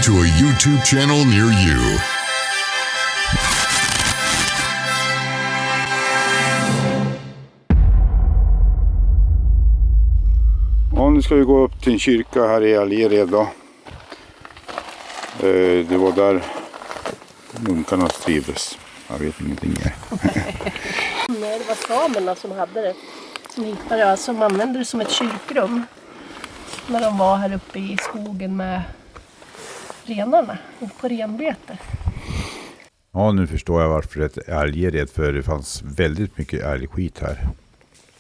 to a YouTube channel near you. Ja, nu ska vi gå upp till en kyrka här i Algered då. Det var där munkarna trivdes. Jag vet ingenting mer. Nej, det var samerna som hade det. Som hittade det, som använde det som ett kyrkrum. När de var här uppe i skogen med renarna. På renbete. Ja, nu förstår jag varför det är Algered. För det fanns väldigt mycket älgskit här.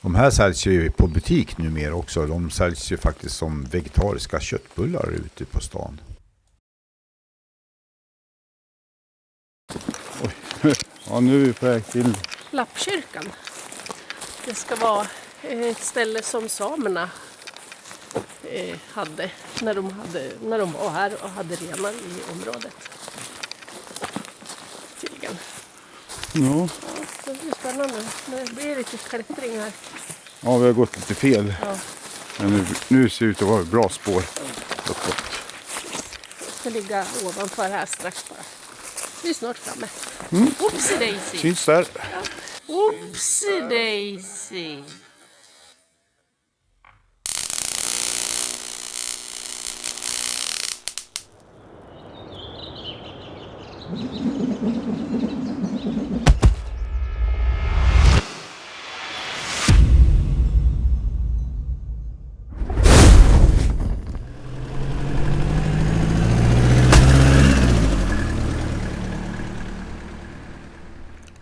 De här säljs ju på butik numera också. De säljs ju faktiskt som vegetariska köttbullar ute på stan. Oj. Ja, nu är vi på väg till Lappkyrkan. Det ska vara ett ställe som samerna hade när de var här och hade renar i området. Tydligen. Ja. Det blir spännande. Det blir lite klättring här. Ja, vi har gått lite fel. Ja. Men nu ser det ut att vara ett bra spår uppåt. Jag ska ligga ovanför här strax bara. Vi är snart framme. Oopsie daisy. Syns där. Oopsie daisy.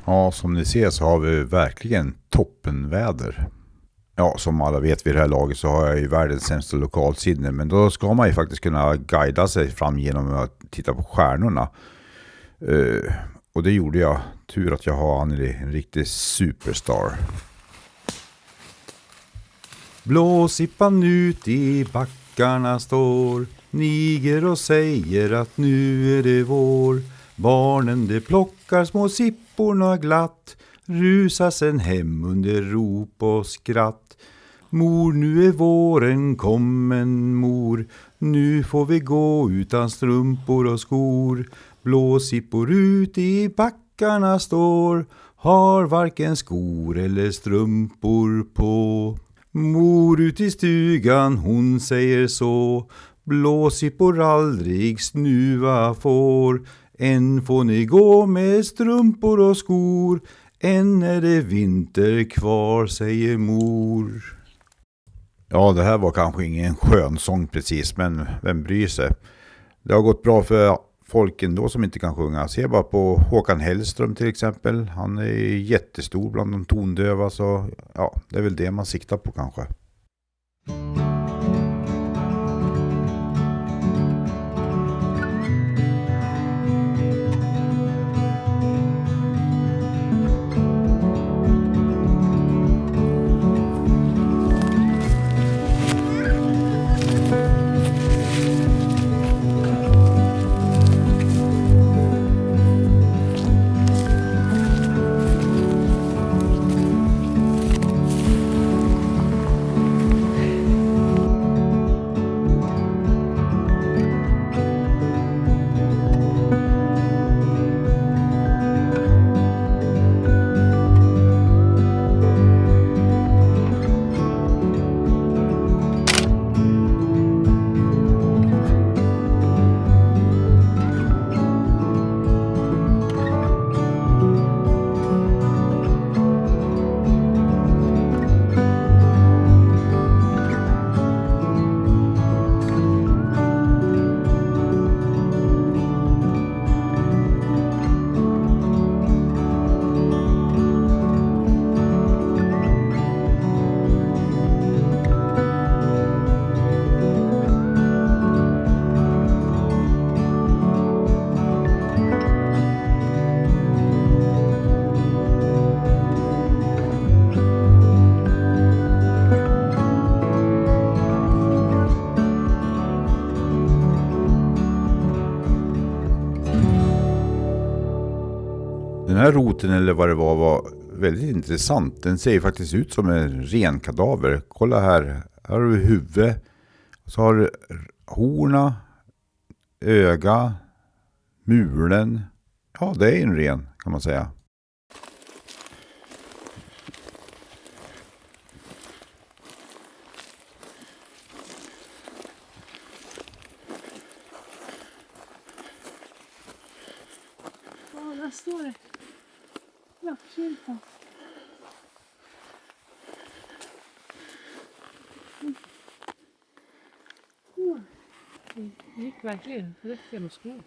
Ja, som ni ser så har vi verkligen toppenväder. Ja, som alla vet vid det här laget så har jag ju världens sämsta lokalsinne. Men då ska man ju faktiskt kunna guida sig fram genom att titta på stjärnorna. Och det gjorde jag. Tur att jag har Anneli, en riktig superstar. Blåsippan ut i backarna står. Niger och säger att nu är det vår. Barnen de plockar små sipporna glatt. Rusar sen hem under rop och skratt. Mor, nu är våren kommen, mor. Nu får vi gå utan strumpor och skor. Blåsippor ut i backarna står. Har varken skor eller strumpor på. Mor ut i stugan, hon säger så. Blåsippor aldrig snuva får. Än får ni gå med strumpor och skor. Än är det vinter kvar, säger mor. Ja, det här var kanske ingen skön sång precis, men vem bryr sig? Det har gått bra för folk ändå som inte kan sjunga. Se bara på Håkan Hellström till exempel. Han är jättestor bland de tondöva, så ja, det är väl det man siktar på kanske. Den här roten eller vad det var väldigt intressant. Den ser ju faktiskt ut som en ren kadaver. Kolla här. Här har du huvud. Så har du horna. öga, mulen. Ja, det är en ren kan man säga. Ja, där står det. Lappkyrkan. Det gick verkligen rätt genom skogen.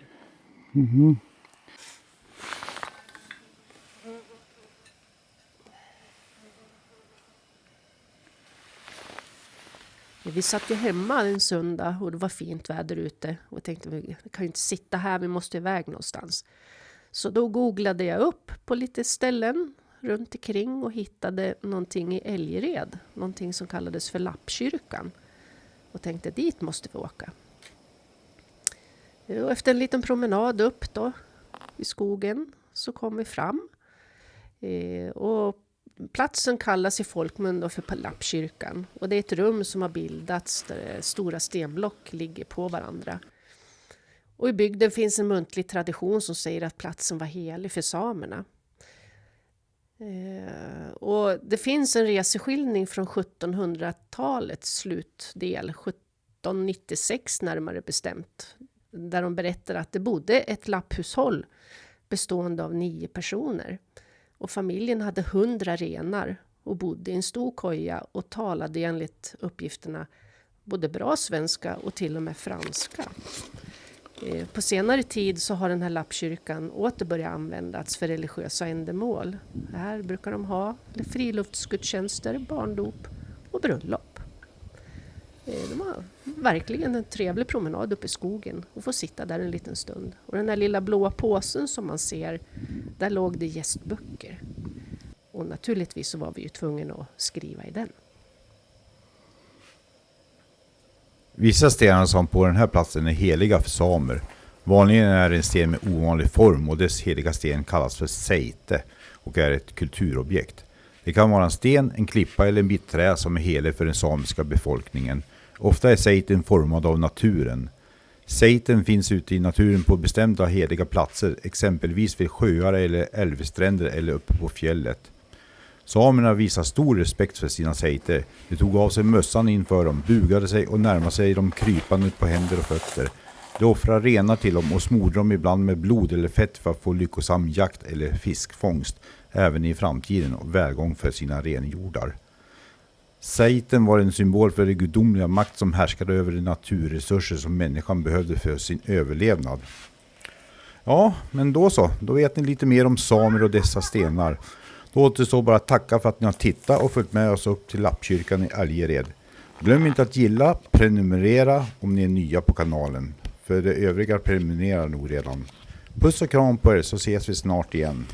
Vi satt ju hemma en söndag och det var fint väder ute. Och jag tänkte, vi kan ju inte sitta här, vi måste iväg någonstans. Så då googlade jag upp på lite ställen runt omkring och hittade någonting i Älgered. Någonting som kallades för Lappkyrkan. Och tänkte, dit måste vi åka. Och efter en liten promenad upp då i skogen så kom vi fram. Och platsen kallas i folkmun då för Lappkyrkan. Och det är ett rum som har bildats där stora stenblock ligger på varandra. Och i bygden finns en muntlig tradition som säger att platsen var helig för samerna. Och det finns en reseskildring från 1700-talets slutdel, 1796 närmare bestämt. Där de berättar att det bodde ett lapphushåll bestående av 9 personer. Och familjen hade 100 renar och bodde i en stor koja och talade enligt uppgifterna både bra svenska och till och med franska. På senare tid så har den här lappkyrkan åter börjat användas för religiösa ändamål. Här brukar de ha friluftsgudstjänster, barndop och bröllop. De har verkligen en trevlig promenad uppe i skogen och får sitta där en liten stund. Och den här lilla blåa påsen som man ser, där låg det gästböcker. Och naturligtvis så var vi ju tvungna att skriva i den. Vissa stenar som på den här platsen är heliga för samer. Vanligen är det en sten med ovanlig form och dess heliga sten kallas för seite och är ett kulturobjekt. Det kan vara en sten, en klippa eller en bit trä som är helig för den samiska befolkningen. Ofta är seiten formad av naturen. Seiten finns ute i naturen på bestämda heliga platser, exempelvis vid sjöar eller älvstränder eller uppe på fjället. Samerna visar stor respekt för sina seiter. De tog av sig mössan inför dem, bugade sig och närmade sig dem krypande på händer och fötter. De offrar renar till dem och smorde dem ibland med blod eller fett för att få lyckosam jakt eller fiskfångst, även i framtiden och välgång för sina renjordar. Seiten var en symbol för det gudomliga makt som härskade över de naturresurser som människan behövde för sin överlevnad. Ja, men då så. Då vet ni lite mer om samer och dessa stenar. Då återstår bara att tacka för att ni har tittat och följt med oss upp till Lappkyrkan i Älgered. Glöm inte att gilla, prenumerera om ni är nya på kanalen. För det övriga prenumererar nog redan. Puss och kram på er så ses vi snart igen.